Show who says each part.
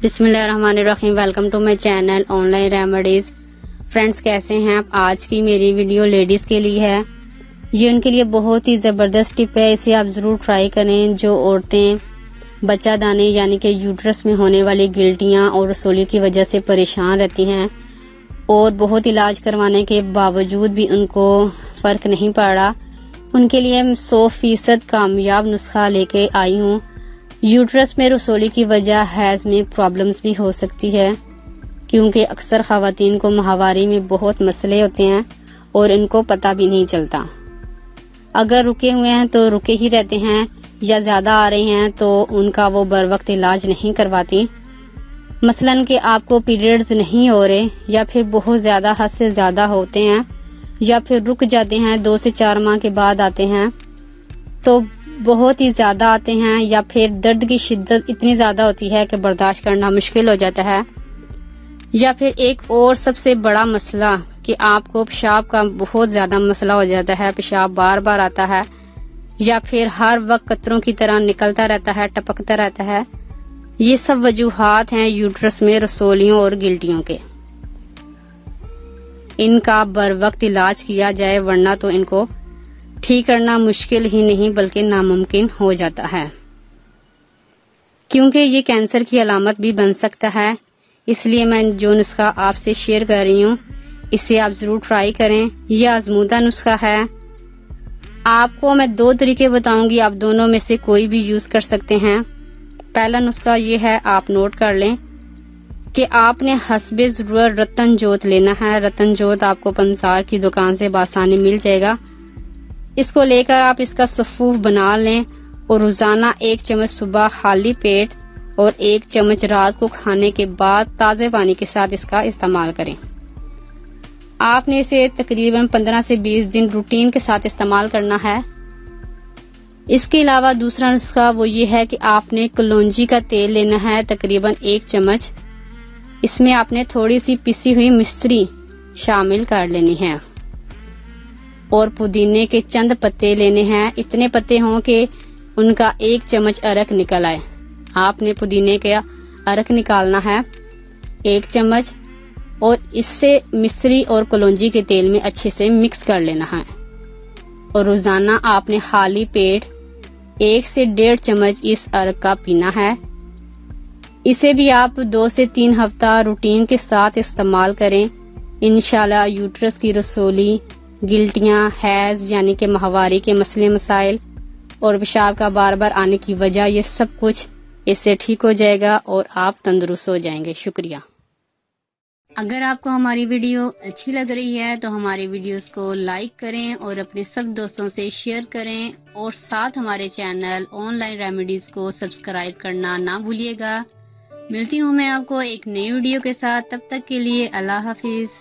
Speaker 1: बिस्मिल्लाहिर्रहमानिर्रहीम। Welcome to my channel online remedies. Friends, कैसे हैं आप? आज की मेरी वीडियो लेडीज़ के लिए है। ये उनके लिए बहुत ही ज़बरदस्त टिप है, इसे आप ज़रूर ट्राई करें। जो औरतें बच्चा दाने यानी कि यूट्रस में होने वाली गिल्टियाँ और रसोली की वजह से परेशान रहती हैं और बहुत इलाज करवाने के बावजूद भी उनको फ़र्क नहीं पड़ा, उनके लिए 100% कामयाब नुस्खा लेके आई हूँ। यूट्रस में रसोली की वजह हैज़ में प्रॉब्लम्स भी हो सकती है, क्योंकि अक्सर ख़वातीन को माहवारी में बहुत मसले होते हैं और इनको पता भी नहीं चलता। अगर रुके हुए हैं तो रुके ही रहते हैं, या ज़्यादा आ रहे हैं तो उनका वो बर वक्त इलाज नहीं करवाती। मसलन कि आपको पीरियड्स नहीं हो रहे, या फिर बहुत ज़्यादा हद से ज़्यादा होते हैं, या फिर रुक जाते हैं 2 से 4 माह के बाद आते हैं, तो बहुत ही ज़्यादा आते हैं, या फिर दर्द की शिद्दत इतनी ज़्यादा होती है कि बर्दाश्त करना मुश्किल हो जाता है। या फिर एक और सबसे बड़ा मसला कि आपको पेशाब का बहुत ज़्यादा मसला हो जाता है, पेशाब बार बार आता है, या फिर हर वक्त कतरों की तरह निकलता रहता है, टपकता रहता है। ये सब वजूहात हैं यूट्रस में रसोलियों और गिल्टियों के। इनका बर वक्त इलाज किया जाए, वरना तो इनको ठीक करना मुश्किल ही नहीं बल्कि नामुमकिन हो जाता है, क्योंकि ये कैंसर की अलामत भी बन सकता है। इसलिए मैं जो नुस्खा आपसे शेयर कर रही हूँ, इसे आप ज़रूर ट्राई करें। यह आजमूदा नुस्खा है। आपको मैं 2 तरीके बताऊंगी, आप दोनों में से कोई भी यूज़ कर सकते हैं। पहला नुस्खा ये है, आप नोट कर लें कि आपने हस्बे ज़रूरत रतन जोत लेना है। रतन जोत आपको पंसार की दुकान से बासानी मिल जाएगा। इसको लेकर आप इसका सफ़ूफ बना लें और रोज़ाना 1 चम्मच सुबह खाली पेट और 1 चम्मच रात को खाने के बाद ताज़े पानी के साथ इसका इस्तेमाल करें। आपने इसे तकरीबन 15 से 20 दिन रूटीन के साथ इस्तेमाल करना है। इसके अलावा दूसरा नुस्खा वो ये है कि आपने कलौंजी का तेल लेना है, तकरीबन 1 चम्मच। इसमें आपने थोड़ी सी पिसी हुई मिश्री शामिल कर लेनी है और पुदीने के चंद पत्ते लेने हैं। इतने पत्ते हों कि उनका 1 चम्मच अरक निकल आए। आपने पुदीने का अरक निकालना है 1 चम्मच, और इससे मिश्री और कलौंजी के तेल में अच्छे से मिक्स कर लेना है। और रोज़ाना आपने खाली पेट 1 से 1.5 चम्मच इस अरक का पीना है। इसे भी आप 2 से 3 हफ्ता रूटीन के साथ इस्तेमाल करें। इंशाल्लाह यूट्रस की रसोली, गिल्टियाँ, हैज़ यानी कि माहवारी के मसले मसाइल और पेशाब का बार बार आने की वजह, ये सब कुछ इससे ठीक हो जाएगा और आप तंदुरुस्त हो जाएंगे। शुक्रिया। अगर आपको हमारी वीडियो अच्छी लग रही है तो हमारी वीडियोस को लाइक करें और अपने सब दोस्तों से शेयर करें, और साथ हमारे चैनल ऑनलाइन रेमेडीज़ को सब्सक्राइब करना ना भूलिएगा। मिलती हूँ मैं आपको एक नई वीडियो के साथ। तब तक के लिए अल्लाह हाफिज़।